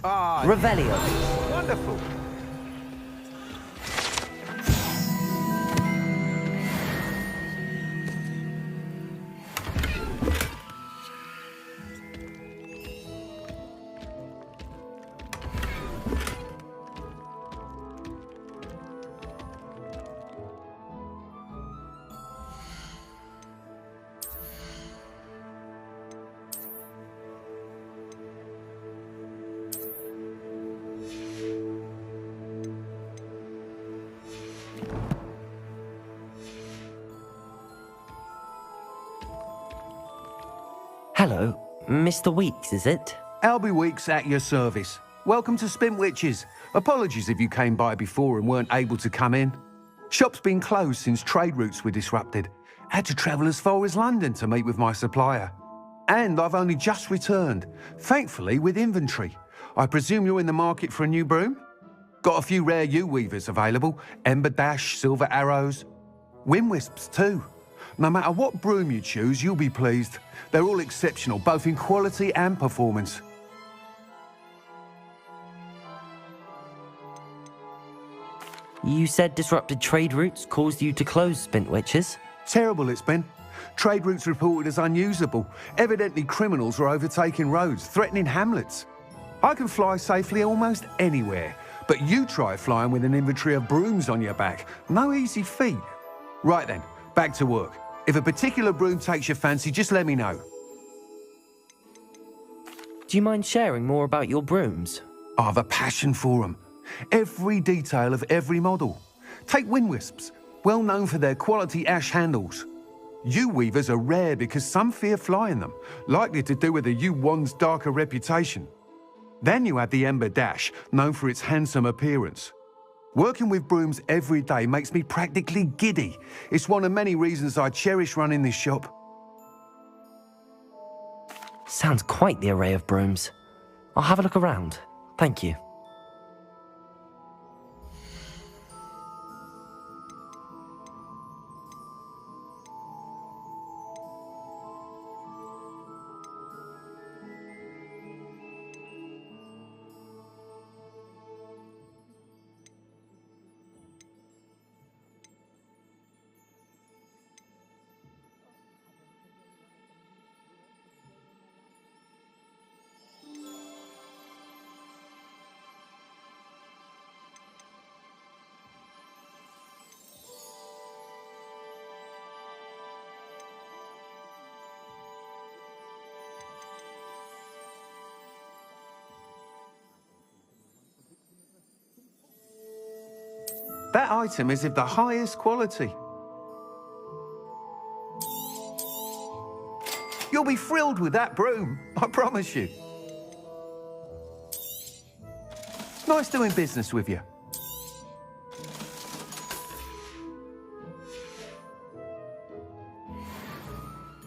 Ah, Revelio. wonderful. Hello, Mr. Weeks, is it? Albie Weeks at your service. Welcome to Spintwitches. Apologies if you came by before and weren't able to come in. Shop's been closed since trade routes were disrupted. Had to travel as far as London to meet with my supplier. And I've only just returned, thankfully with inventory. I presume you're in the market for a new broom? Got a few rare U-weavers available, Ember Dash, Silver Arrows, Wind Wisps too. No matter what broom you choose, you'll be pleased. They're all exceptional, both in quality and performance. You said disrupted trade routes caused you to close Spintwitches? Terrible it's been. Trade routes reported as unusable. Evidently criminals are overtaking roads, threatening hamlets. I can fly safely almost anywhere, but you try flying with an inventory of brooms on your back. No easy feat. Right then, back to work. If a particular broom takes your fancy, just let me know. Do you mind sharing more about your brooms? I've a passion for them. Every detail of every model. Take Wind Wisps, well known for their quality ash handles. U-weavers are rare because some fear flying them, likely to do with the U-wand's darker reputation. Then you have the Ember Dash, known for its handsome appearance. Working with brooms every day makes me practically giddy. It's one of many reasons I cherish running this shop. Sounds quite the array of brooms. I'll have a look around. Thank you. That item is of the highest quality. You'll be thrilled with that broom, I promise you. Nice doing business with you.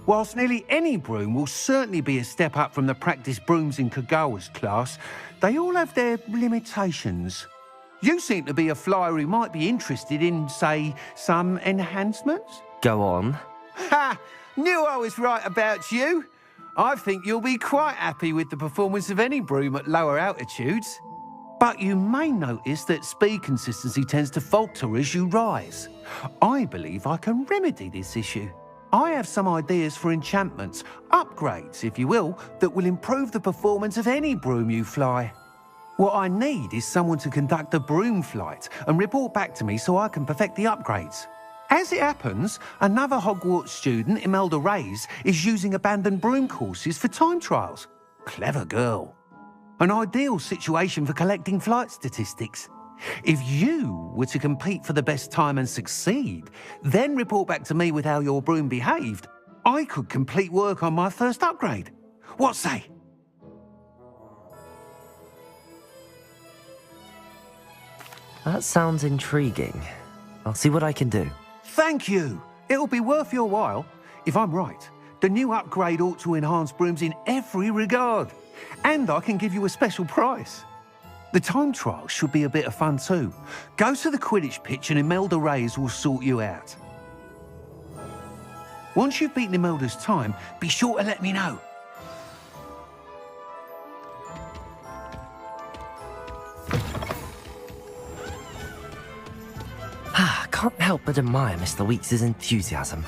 Whilst nearly any broom will certainly be a step up from the practice brooms in Kagawa's class, they all have their limitations. You seem to be a flyer who might be interested in, say, some enhancements? Go on. Ha! Knew I was right about you. I think you'll be quite happy with the performance of any broom at lower altitudes. But you may notice that speed consistency tends to falter as you rise. I believe I can remedy this issue. I have some ideas for enchantments, upgrades, if you will, that will improve the performance of any broom you fly. What I need is someone to conduct a broom flight and report back to me so I can perfect the upgrades. As it happens, another Hogwarts student, Imelda Reyes, is using abandoned broom courses for time trials. Clever girl. An ideal situation for collecting flight statistics. If you were to compete for the best time and succeed, then report back to me with how your broom behaved, I could complete work on my first upgrade. What say? That sounds intriguing. I'll see what I can do. Thank you. It'll be worth your while. If I'm right, the new upgrade ought to enhance brooms in every regard. And I can give you a special price. The time trial should be a bit of fun too. Go to the Quidditch pitch and Imelda Reyes will sort you out. Once you've beaten Imelda's time, be sure to let me know. Can't help but admire Mr. Weeks' enthusiasm.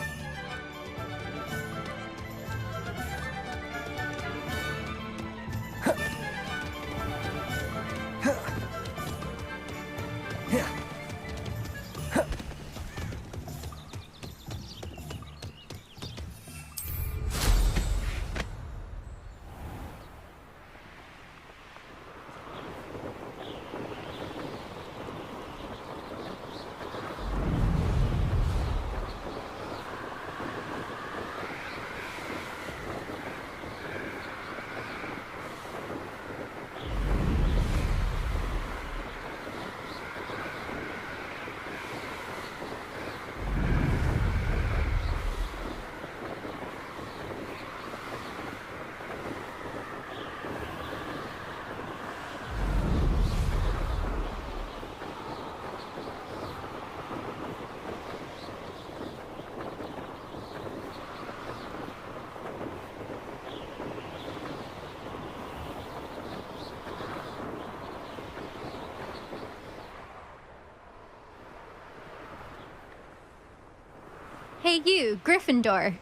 Hey you, Gryffindor.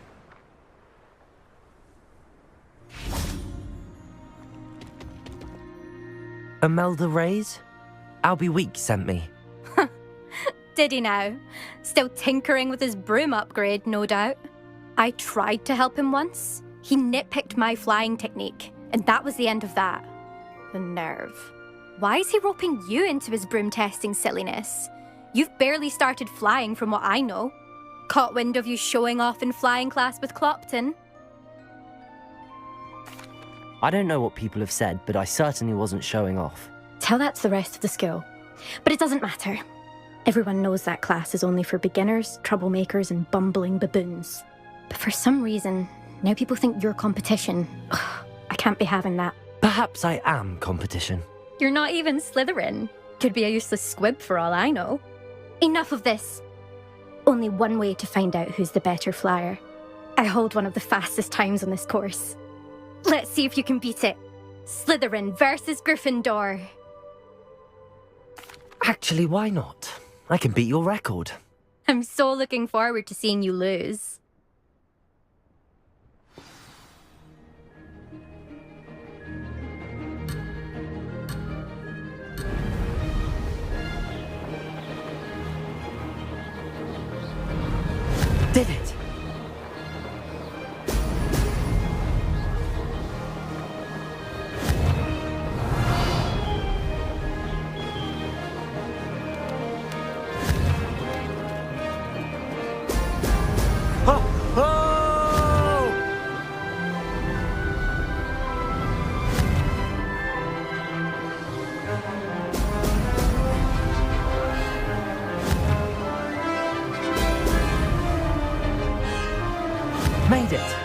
Imelda Reyes? Albie Weeks sent me. Did he now? Still tinkering with his broom upgrade, no doubt. I tried to help him once. He nitpicked my flying technique, and that was the end of that. The nerve. Why is he roping you into his broom testing silliness? You've barely started flying from what I know. Caught wind of you showing off in flying class with Clopton? I don't know what people have said, but I certainly wasn't showing off. Tell that to the rest of the school. But it doesn't matter. Everyone knows that class is only for beginners, troublemakers, and bumbling baboons. But for some reason, now people think you're competition. Ugh, I can't be having that. Perhaps I am competition. You're not even Slytherin. Could be a useless squib for all I know. Enough of this. Only one way to find out who's the better flyer. I hold one of the fastest times on this course. Let's see if you can beat it. Slytherin versus Gryffindor. Actually, why not? I can beat your record. I'm so looking forward to seeing you lose. Did it! Oh! Oh! Made it!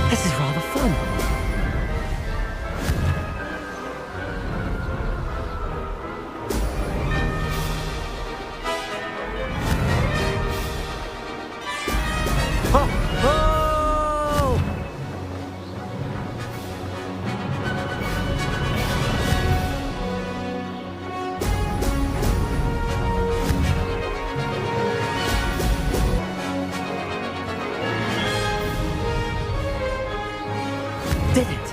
This is rather fun. Oh! Oh! Did it!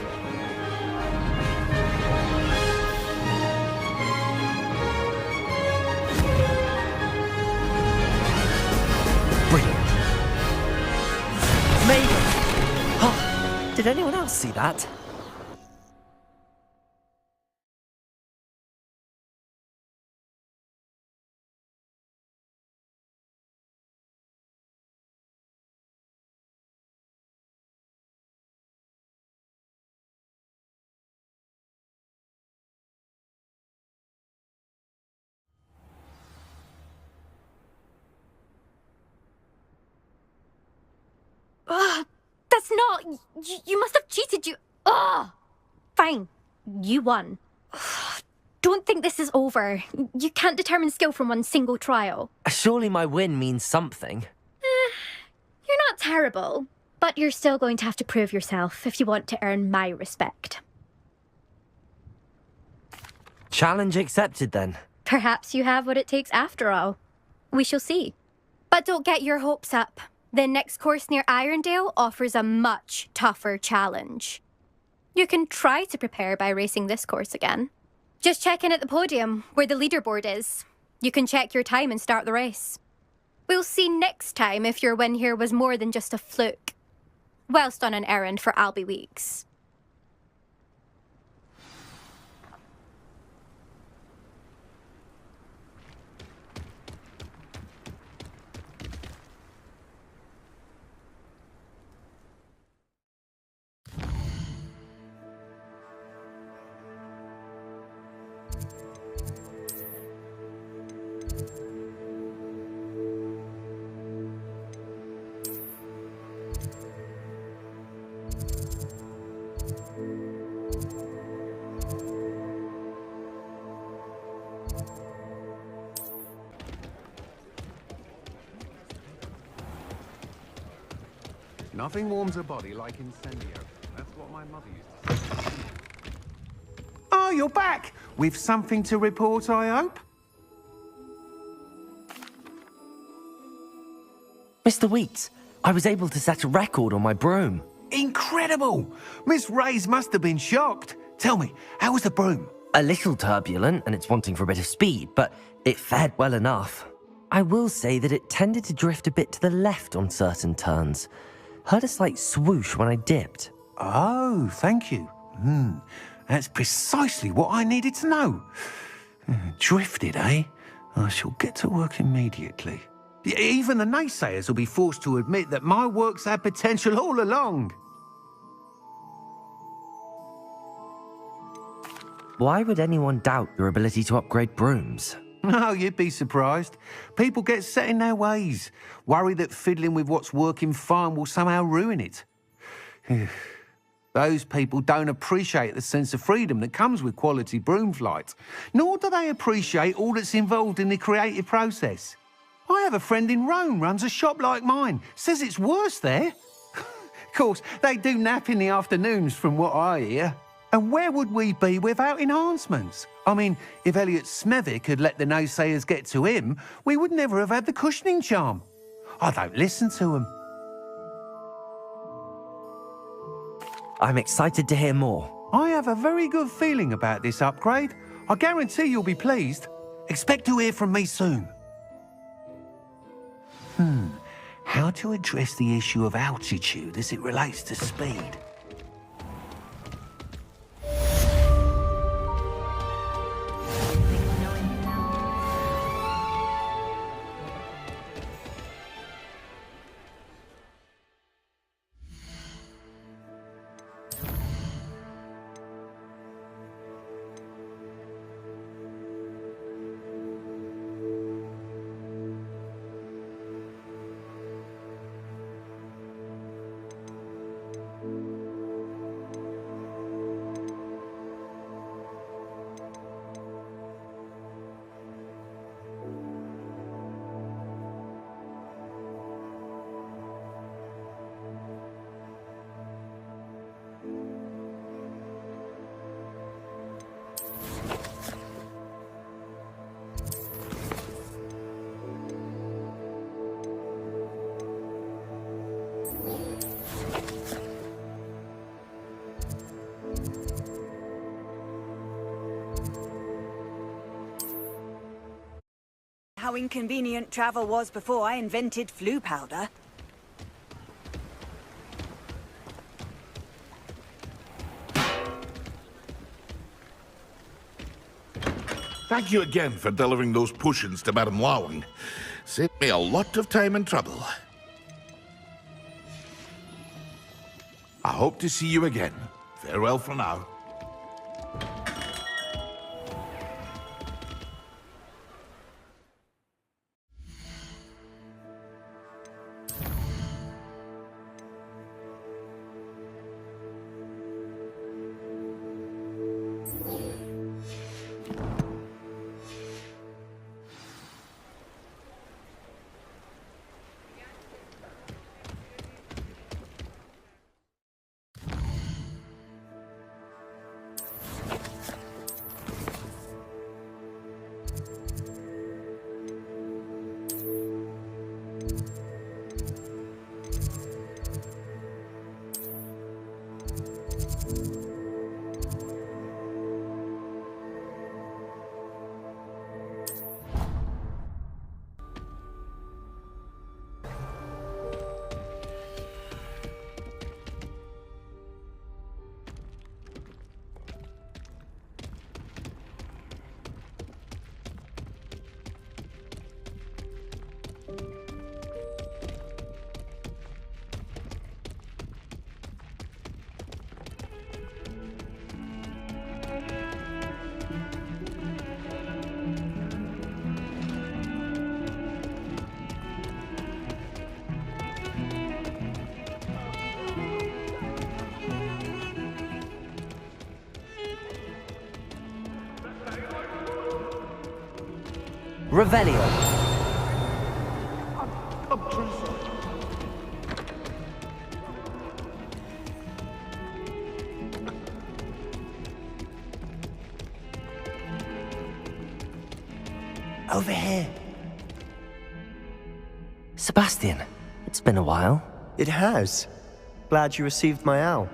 Brilliant! Made it! Oh. Did anyone else see that? Ugh, that's not... You must have cheated, you... Ugh! Fine. You won. Ugh, don't think this is over. You can't determine skill from one single trial. Surely my win means something. You're not terrible, but you're still going to have to prove yourself if you want to earn my respect. Challenge accepted, then. Perhaps you have what it takes after all. We shall see. But don't get your hopes up. The next course near Irondale offers a much tougher challenge. You can try to prepare by racing this course again. Just check in at the podium, where the leaderboard is. You can check your time and start the race. We'll see next time if your win here was more than just a fluke. Whilst on an errand for Albie Weeks. Nothing warms a body like incendio. That's what my mother used to say. Oh, you're back! With something to report, I hope? Mr. Weeks, I was able to set a record on my broom. Incredible! Miss Reyes must have been shocked. Tell me, how was the broom? A little turbulent, and it's wanting for a bit of speed, but it fared well enough. I will say that it tended to drift a bit to the left on certain turns. Heard a slight swoosh when I dipped. Oh, thank you. That's precisely what I needed to know. Drifted, eh? I shall get to work immediately. Even the naysayers will be forced to admit that my work's had potential all along. Why would anyone doubt your ability to upgrade brooms? No, you'd be surprised. People get set in their ways, worry that fiddling with what's working fine will somehow ruin it. Those people don't appreciate the sense of freedom that comes with quality broom flight, nor do they appreciate all that's involved in the creative process. I have a friend in Rome runs a shop like mine, says it's worse there. Of course, they do nap in the afternoons from what I hear. And where would we be without enhancements? I mean, if Elliot Smethwick had let the naysayers get to him, we would never have had the cushioning charm. I don't listen to them. I'm excited to hear more. I have a very good feeling about this upgrade. I guarantee you'll be pleased. Expect to hear from me soon. How to address the issue of altitude as it relates to speed? How inconvenient travel was before I invented flu powder. Thank you again for delivering those potions to Madame Lawing. Saved me a lot of time and trouble. I hope to see you again. Farewell for now. Revelio. Over here. Sebastian, it's been a while. It has. Glad you received my owl.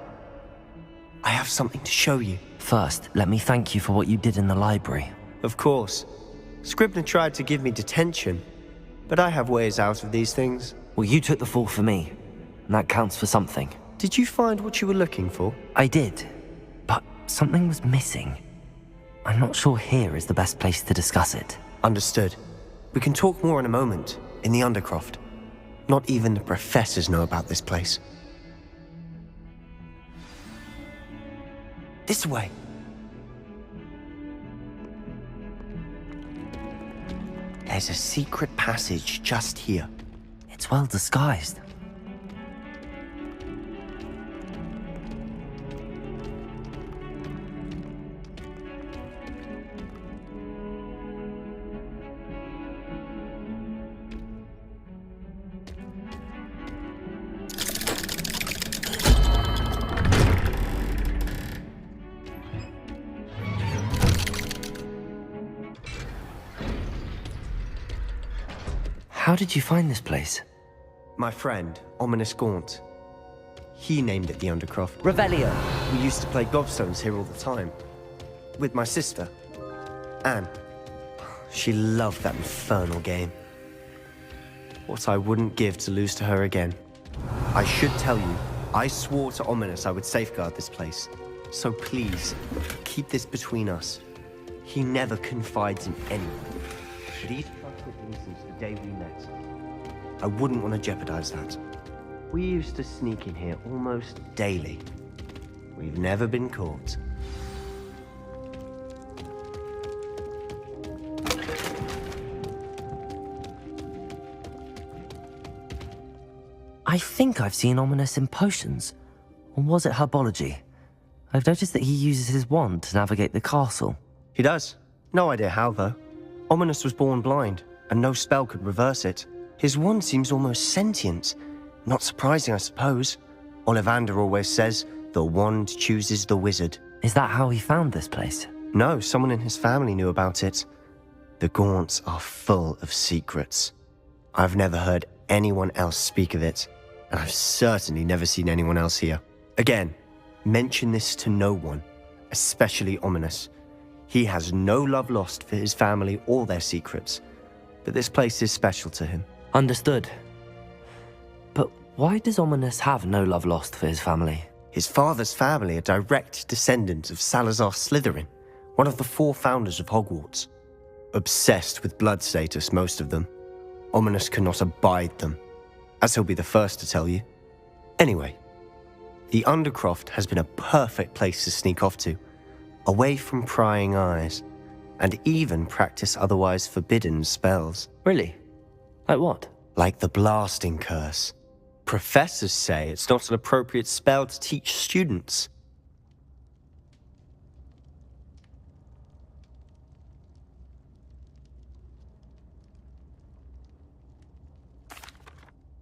I have something to show you. First, let me thank you for what you did in the library. Of course. Scribner tried to give me detention, but I have ways out of these things. Well, you took the fall for me, and that counts for something. Did you find what you were looking for? I did, but something was missing. I'm not sure here is the best place to discuss it. Understood. We can talk more in a moment, in the Undercroft. Not even the professors know about this place. This way. There's a secret passage just here. It's well disguised. How did you find this place? My friend, Ominous Gaunt. He named it the Undercroft. Revelio. We used to play gobstones here all the time. With my sister, Anne. She loved that infernal game. What I wouldn't give to lose to her again. I should tell you, I swore to Ominous I would safeguard this place. So please, keep this between us. He never confides in anyone. But he's trusted me since the day we met. I wouldn't want to jeopardize that. We used to sneak in here almost daily. We've never been caught. I think I've seen Ominous in potions. Or was it herbology? I've noticed that he uses his wand to navigate the castle. He does. No idea how, though. Ominous was born blind, and no spell could reverse it. His wand seems almost sentient. Not surprising, I suppose. Ollivander always says, the wand chooses the wizard. Is that how he found this place? No, someone in his family knew about it. The Gaunts are full of secrets. I've never heard anyone else speak of it, and I've certainly never seen anyone else here. Again, mention this to no one, especially Ominous. He has no love lost for his family or their secrets, but this place is special to him. Understood. But why does Ominous have no love lost for his family? His father's family are direct descendants of Salazar Slytherin, one of the 4 founders of Hogwarts. Obsessed with blood status, most of them. Ominous cannot abide them, as he'll be the first to tell you. Anyway, the Undercroft has been a perfect place to sneak off to, away from prying eyes, and even practice otherwise forbidden spells. Really? Like what? Like the blasting curse. Professors say it's not an appropriate spell to teach students.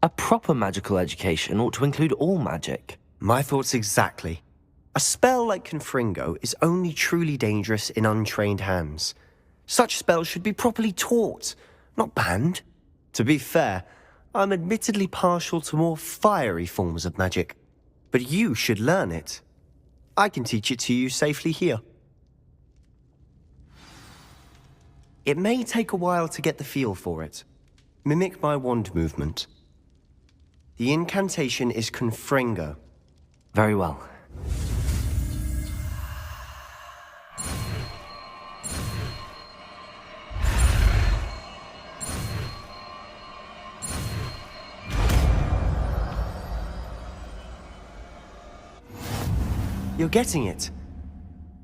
A proper magical education ought to include all magic. My thoughts exactly. A spell like Confringo is only truly dangerous in untrained hands. Such spells should be properly taught, not banned. To be fair, I'm admittedly partial to more fiery forms of magic. But you should learn it. I can teach it to you safely here. It may take a while to get the feel for it. Mimic my wand movement. The incantation is Confringo. Very well. You're getting it.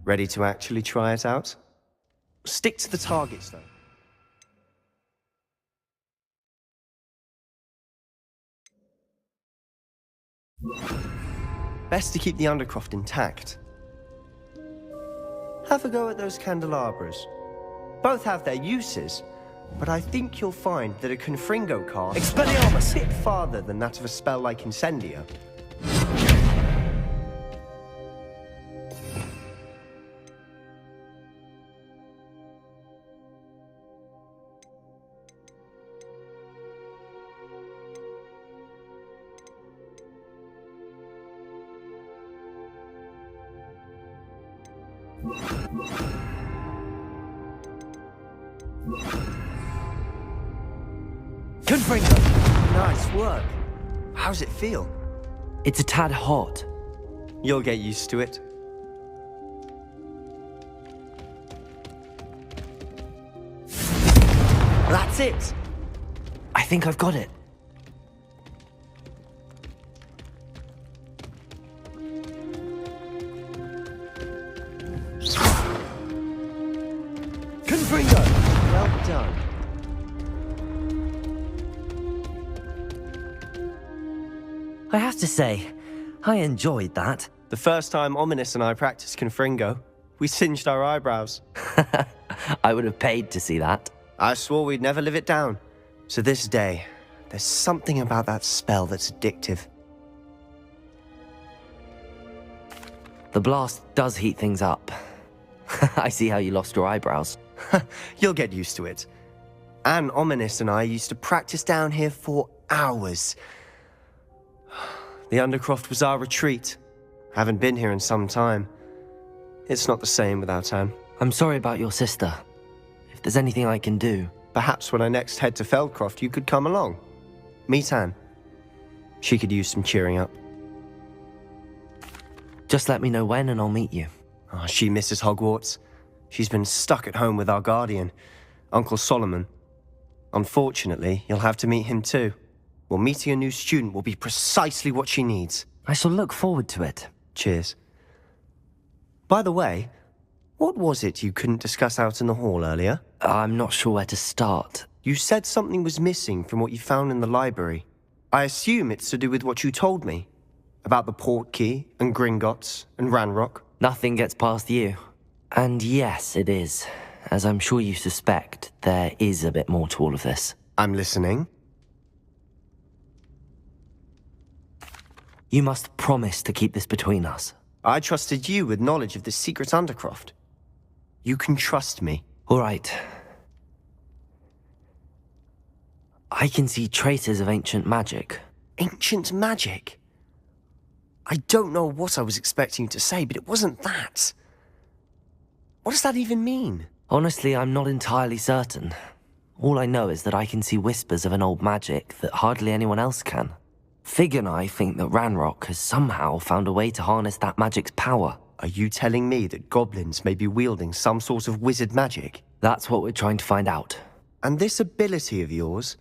Ready to actually try it out? Stick to the targets, though. Best to keep the Undercroft intact. Have a go at those candelabras. Both have their uses, but I think you'll find that a Confringo cast Expelliarmus! a bit farther than that of a spell like Incendio. Confringo! Nice work. How's it feel? It's a tad hot. You'll get used to it. That's it! I think I've got it. Confringo! Well done. I have to say, I enjoyed that. The first time Ominous and I practiced Confringo, we singed our eyebrows. I would have paid to see that. I swore we'd never live it down. To this day, there's something about that spell that's addictive. The blast does heat things up. I see how you lost your eyebrows. You'll get used to it. Anne, Ominous and I used to practice down here for hours. The Undercroft was our retreat. Haven't been here in some time. It's not the same without Anne. I'm sorry about your sister. If there's anything I can do... Perhaps when I next head to Feldcroft, you could come along. Meet Anne. She could use some cheering up. Just let me know when and I'll meet you. Oh, she misses Hogwarts. She's been stuck at home with our guardian, Uncle Solomon. Unfortunately, you'll have to meet him too. Well, meeting a new student will be precisely what she needs. I shall look forward to it. Cheers. By the way, what was it you couldn't discuss out in the hall earlier? I'm not sure where to start. You said something was missing from what you found in the library. I assume it's to do with what you told me. About the Portkey, and Gringotts, and Ranrock. Nothing gets past you. And yes, it is. As I'm sure you suspect, there is a bit more to all of this. I'm listening. You must promise to keep this between us. I trusted you with knowledge of the secret Undercroft. You can trust me. All right. I can see traces of ancient magic. Ancient magic? I don't know what I was expecting you to say, but it wasn't that. What does that even mean? Honestly, I'm not entirely certain. All I know is that I can see whispers of an old magic that hardly anyone else can. Fig and I think that Ranrock has somehow found a way to harness that magic's power. Are you telling me that goblins may be wielding some sort of wizard magic? That's what we're trying to find out. And this ability of yours,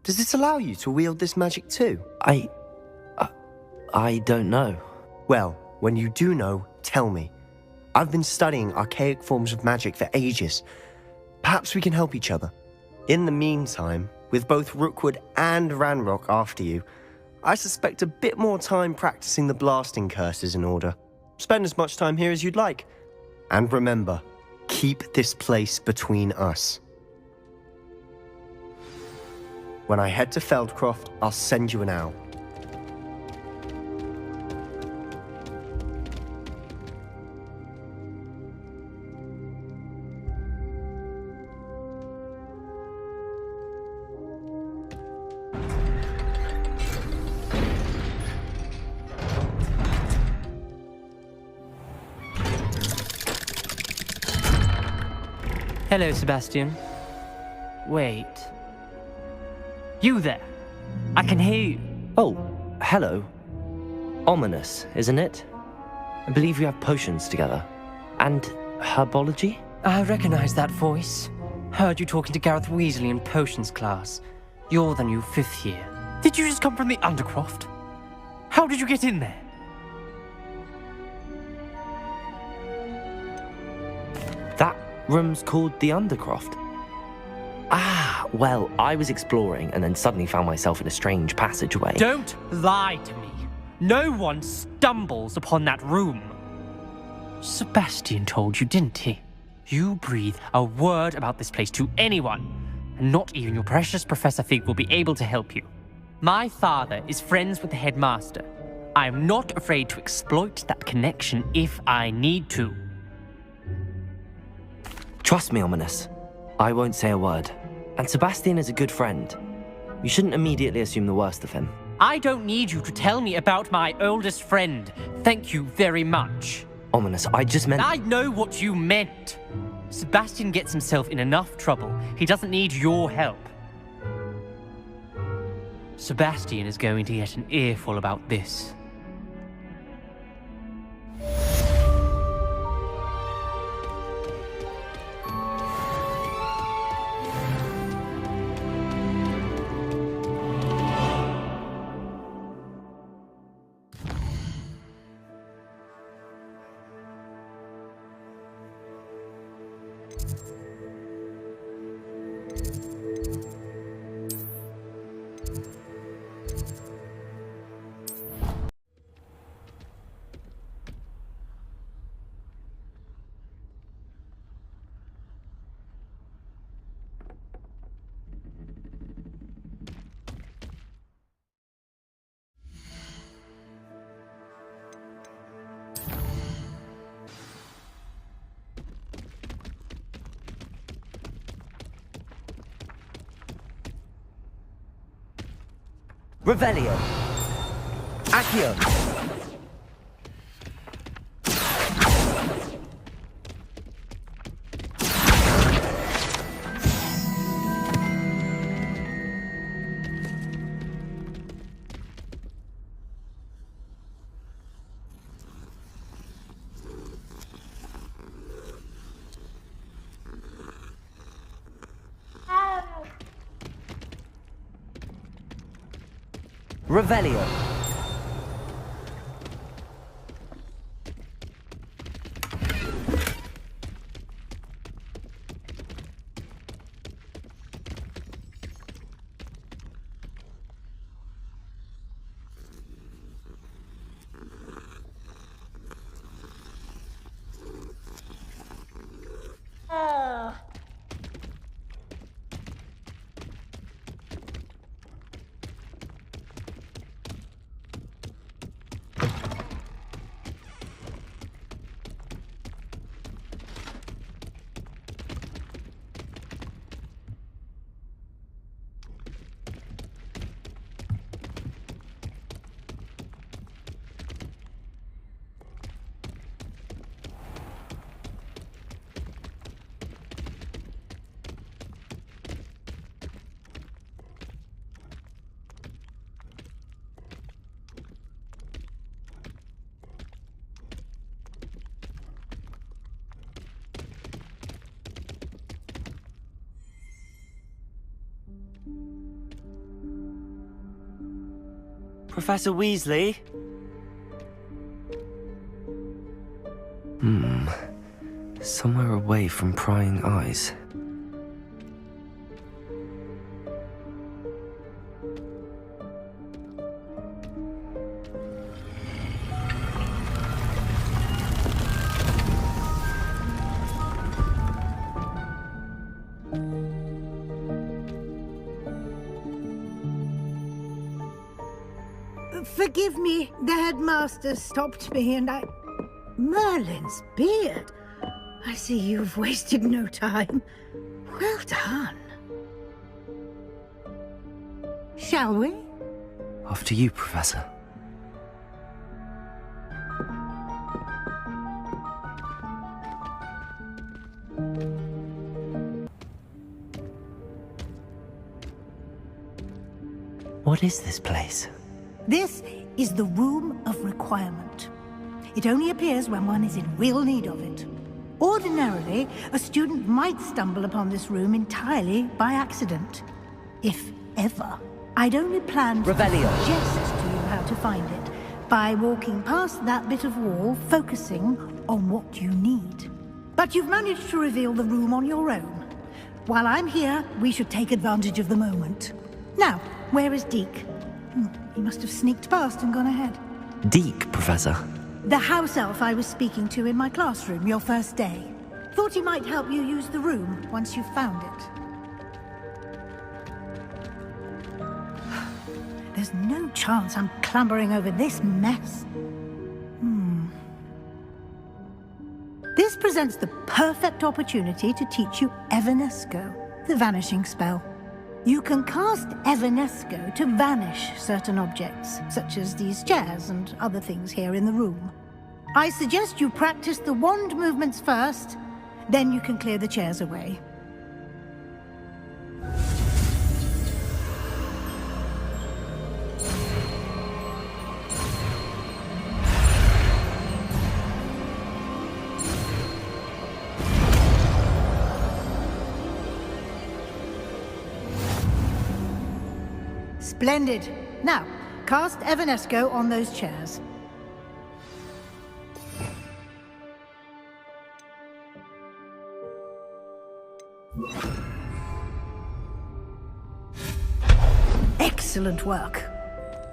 does it allow you to wield this magic too? I don't know. Well, when you do know, tell me. I've been studying archaic forms of magic for ages. Perhaps we can help each other. In the meantime, with both Rookwood and Ranrock after you, I suspect a bit more time practicing the blasting curse is in order. Spend as much time here as you'd like. And remember, keep this place between us. When I head to Feldcroft, I'll send you an owl. Hello, Sebastian. Wait. You there? I can hear you. Oh, hello. Ominous, isn't it? I believe we have potions together. And herbology? I recognize that voice. Heard you talking to Gareth Weasley in potions class. You're the new 5th year. Did you just come from the Undercroft? How did you get in there? That room's called the Undercroft. Ah, well, I was exploring and then suddenly found myself in a strange passageway. Don't lie to me. No one stumbles upon that room. Sebastian told you, didn't he? You breathe a word about this place to anyone, and not even your precious Professor Fig will be able to help you. My father is friends with the headmaster. I am not afraid to exploit that connection if I need to. Trust me, Ominous. I won't say a word. And Sebastian is a good friend. You shouldn't immediately assume the worst of him. I don't need you to tell me about my oldest friend. Thank you very much. Ominous, I just meant... I know what you meant. Sebastian gets himself in enough trouble. He doesn't need your help. Sebastian is going to get an earful about this. Revelio. Accio. Revelio. Professor Weasley? Somewhere away from prying eyes. Forgive me, the headmaster stopped me and I... Merlin's beard. I see you've wasted no time. Well done. Shall we? After you, Professor. What is this place? This is the Room of Requirement. It only appears when one is in real need of it. Ordinarily, a student might stumble upon this room entirely by accident. If ever. I'd only planned to suggest to you how to find it by walking past that bit of wall, focusing on what you need. But you've managed to reveal the room on your own. While I'm here, we should take advantage of the moment. Now, where is Deke? He must have sneaked past and gone ahead. Deke, Professor. The house elf I was speaking to in my classroom your first day. Thought he might help you use the room once you found it. There's no chance I'm clambering over this mess. This presents the perfect opportunity to teach you Evanesco, the vanishing spell. You can cast Evanesco to vanish certain objects, such as these chairs and other things here in the room. I suggest you practice the wand movements first, then you can clear the chairs away. Splendid. Now, cast Evanesco on those chairs. Excellent work.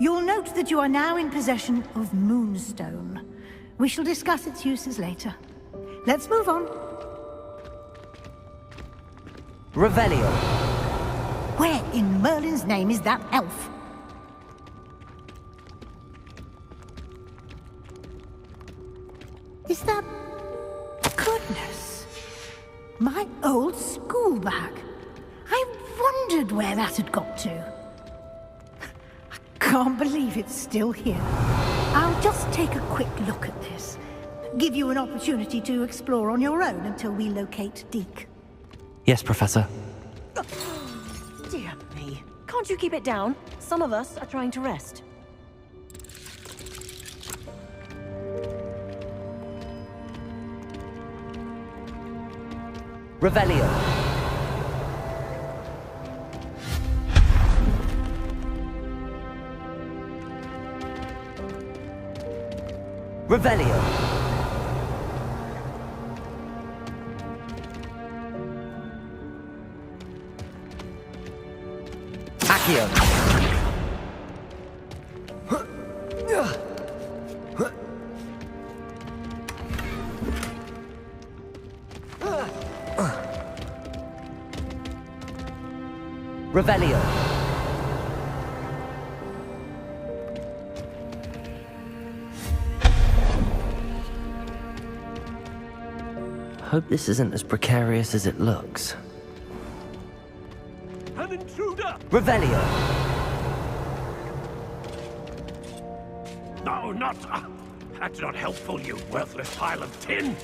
You'll note that you are now in possession of Moonstone. We shall discuss its uses later. Let's move on. Revelio. Where in Merlin's name is that elf? Is that... Goodness! My old school bag. I wondered where that had got to. I can't believe it's still here. I'll just take a quick look at this. Give you an opportunity to explore on your own until we locate Deke. Yes, Professor. Dear me. Can't you keep it down? Some of us are trying to rest. Revelio. Revelio. Accio. Revelio. Hope this isn't as precarious as it looks. An intruder! Revelio. No, not... that's not helpful, you worthless pile of tin!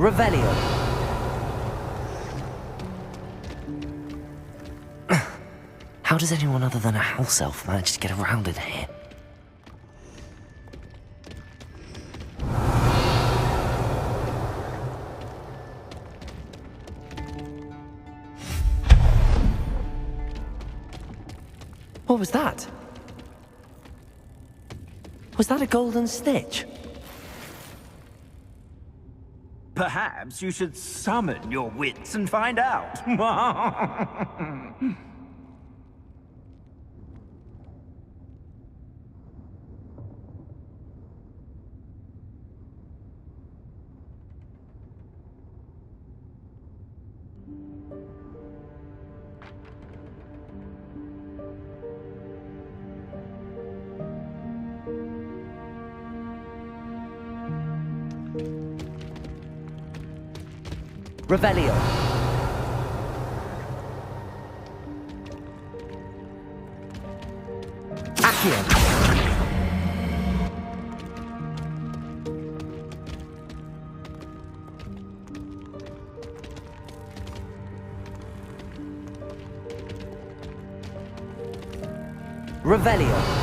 Revelio. How does anyone other than a house elf manage to get around in here? What was that? Was that a golden stitch? Perhaps you should summon your wits and find out. Revelio. Accio. Revelio.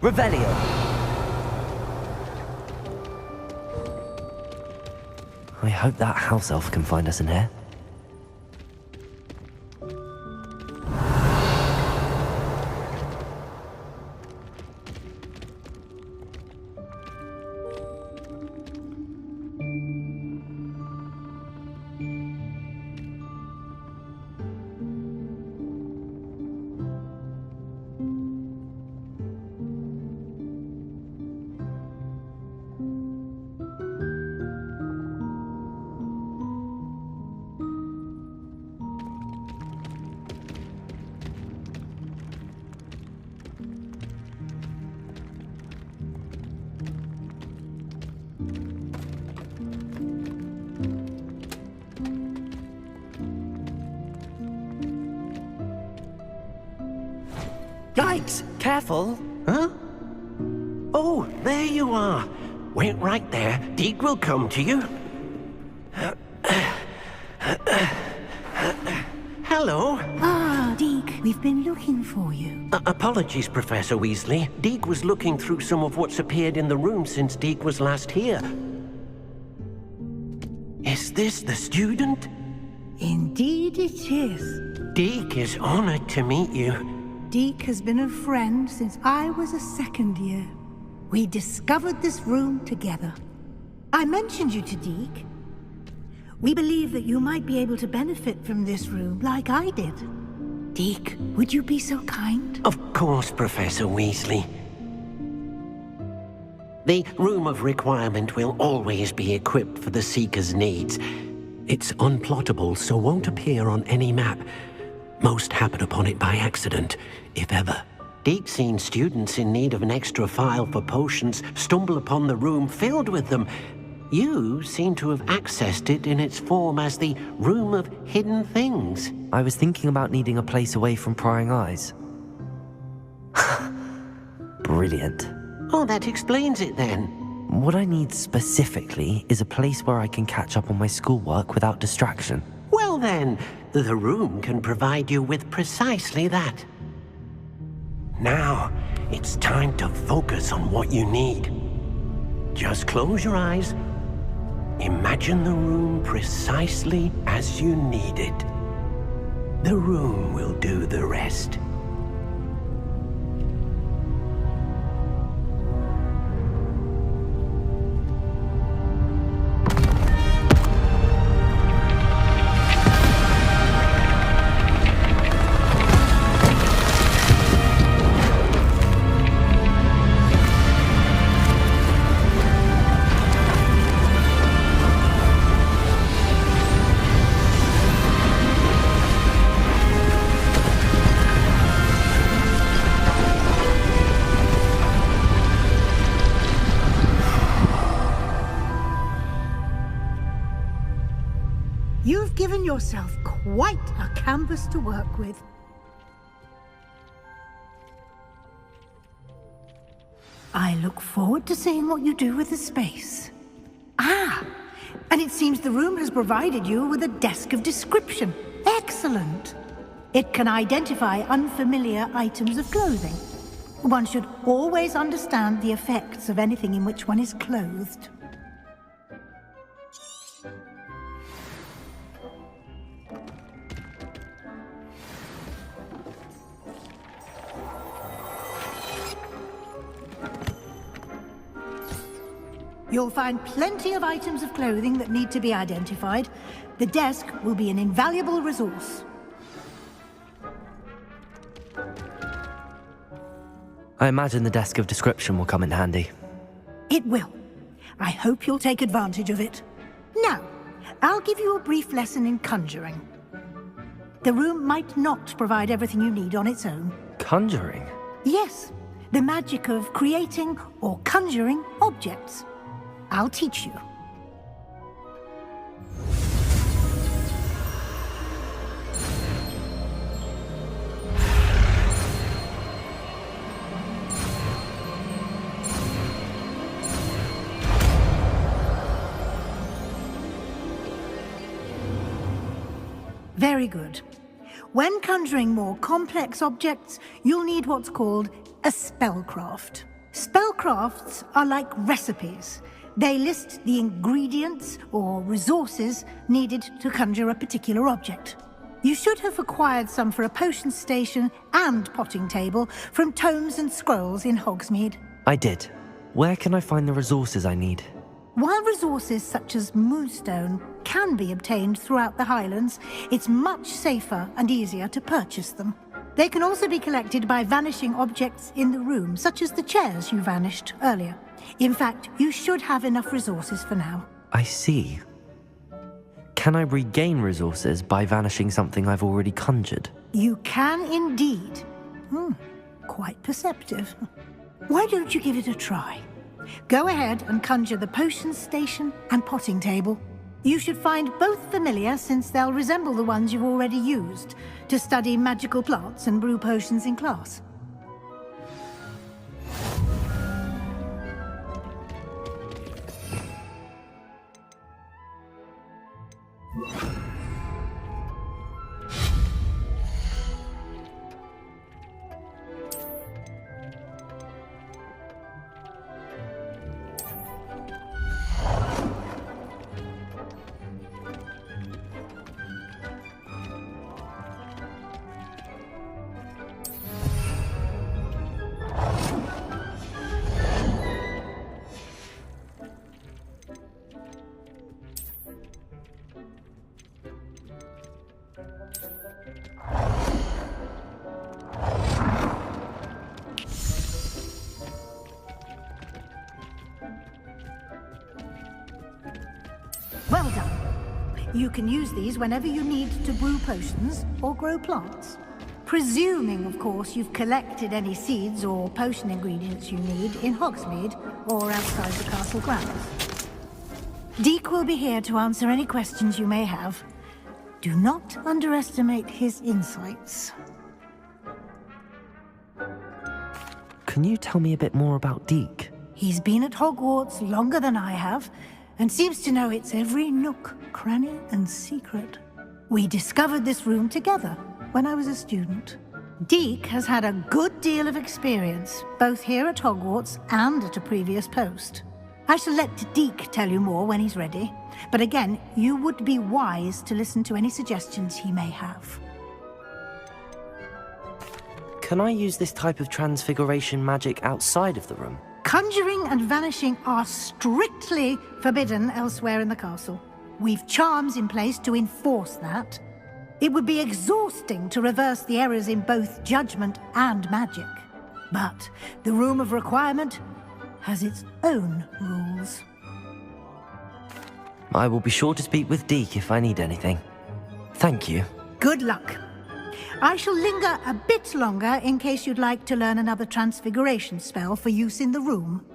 Revelio. I hope that house elf can find us in here. Yikes! Careful! Huh? Oh, there you are. Wait right there. Deke will come to you. Hello. Ah, Deke, we've been looking for you. Apologies, Professor Weasley. Deke was looking through some of what's appeared in the room since Deke was last here. Is this the student? Indeed it is. Deke is honored to meet you. Deke has been a friend since I was a second year. We discovered this room together. I mentioned you to Deke. We believe that you might be able to benefit from this room like I did. Deke, would you be so kind? Of course, Professor Weasley. The Room of Requirement will always be equipped for the Seeker's needs. It's unplottable, so won't appear on any map. Most happen upon it by accident, if ever. Deke's seen students in need of an extra file for potions stumble upon the room filled with them. You seem to have accessed it in its form as the Room of Hidden Things. I was thinking about needing a place away from prying eyes. Brilliant. Oh, that explains it then. What I need specifically is a place where I can catch up on my schoolwork without distraction. Well then, the room can provide you with precisely that. Now, it's time to focus on what you need. Just close your eyes Imagine the room precisely as you need it. The room will do the rest. You've given yourself quite a canvas to work with. I look forward to seeing what you do with the space. Ah, and it seems the room has provided you with a desk of description. Excellent. It can identify unfamiliar items of clothing. One should always understand the effects of anything in which one is clothed. You'll find plenty of items of clothing that need to be identified. The desk will be an invaluable resource. I imagine the desk of description will come in handy. It will. I hope you'll take advantage of it. Now, I'll give you a brief lesson in conjuring. The room might not provide everything you need on its own. Conjuring? Yes, the magic of creating or conjuring objects. I'll teach you. Very good. When conjuring more complex objects, you'll need what's called a spellcraft. Spellcrafts are like recipes. They list the ingredients or resources needed to conjure a particular object. You should have acquired some for a potion station and potting table from tomes and scrolls in Hogsmeade. I did. Where can I find the resources I need? While resources such as moonstone can be obtained throughout the Highlands, it's much safer and easier to purchase them. They can also be collected by vanishing objects in the room, such as the chairs you vanished earlier. In fact, you should have enough resources for now. I see. Can I regain resources by vanishing something I've already conjured? You can indeed. Quite perceptive. Why don't you give it a try? Go ahead and conjure the potion station and potting table. You should find both familiar, since they'll resemble the ones you've already used to study magical plants and brew potions in class. Well done. You can use these whenever you need to brew potions or grow plants. Presuming, of course, you've collected any seeds or potion ingredients you need in Hogsmeade or outside the castle grounds. Deek will be here to answer any questions you may have. Do not underestimate his insights. Can you tell me a bit more about Deek? He's been at Hogwarts longer than I have, and seems to know its every nook, cranny, and secret. We discovered this room together when I was a student. Deek has had a good deal of experience, both here at Hogwarts and at a previous post. I shall let Deke tell you more when he's ready. But again, you would be wise to listen to any suggestions he may have. Can I use this type of transfiguration magic outside of the room? Conjuring and vanishing are strictly forbidden elsewhere in the castle. We've charms in place to enforce that. It would be exhausting to reverse the errors in both judgment and magic. But the Room of Requirement has its own rules. I will be sure to speak with Deke if I need anything. Thank you. Good luck. I shall linger a bit longer in case you'd like to learn another transfiguration spell for use in the room.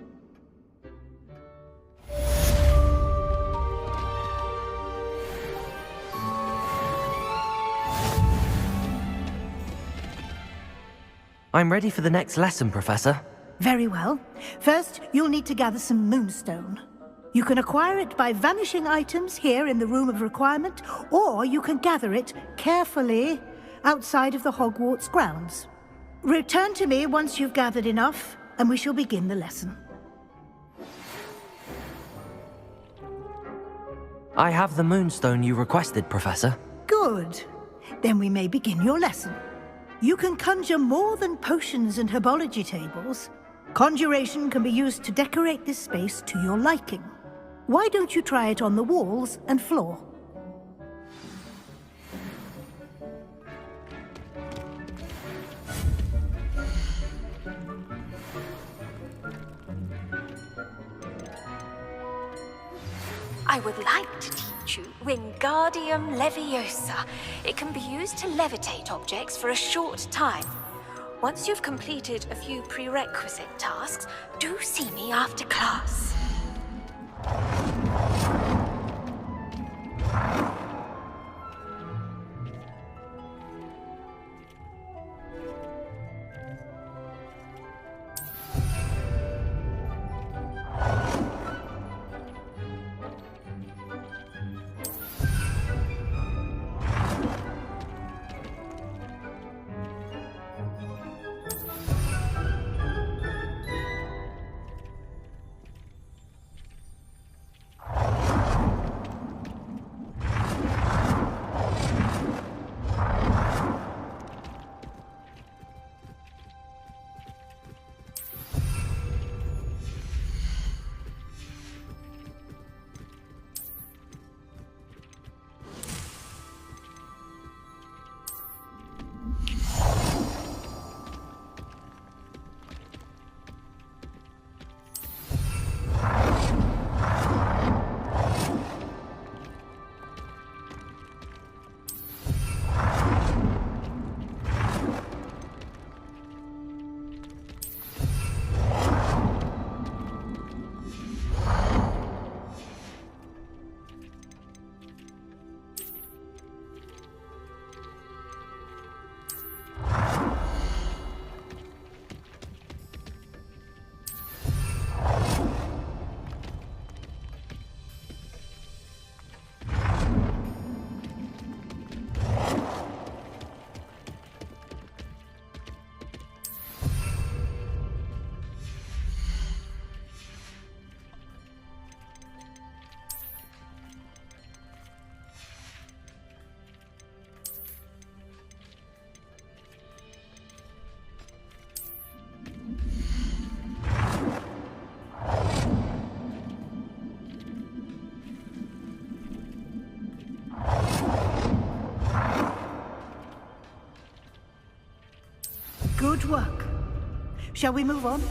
I'm ready for the next lesson, Professor. Very well. First, you'll need to gather some moonstone. You can acquire it by vanishing items here in the Room of Requirement, or you can gather it carefully outside of the Hogwarts grounds. Return to me once you've gathered enough, and we shall begin the lesson. I have the moonstone you requested, Professor. Good. Then we may begin your lesson. You can conjure more than potions and herbology tables. Conjuration can be used to decorate this space to your liking. Why don't you try it on the walls and floor? I would like to teach you Wingardium Leviosa. It can be used to levitate objects for a short time. Once you've completed a few prerequisite tasks, do see me after class. Good work. Shall we move on?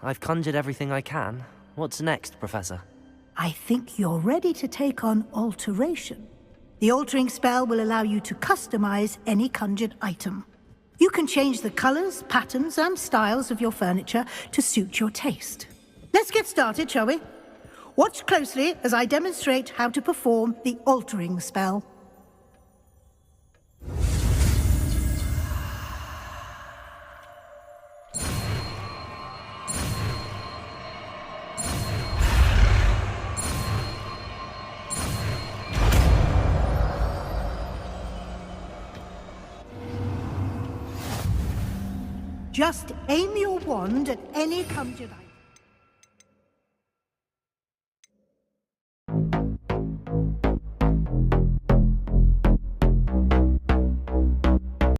I've conjured everything I can. What's next, Professor? I think you're ready to take on alteration. The altering spell will allow you to customize any conjured item. You can change the colors, patterns, and styles of your furniture to suit your taste. Let's get started, shall we? Watch closely as I demonstrate how to perform the altering spell. Just aim your wand at any conjured item.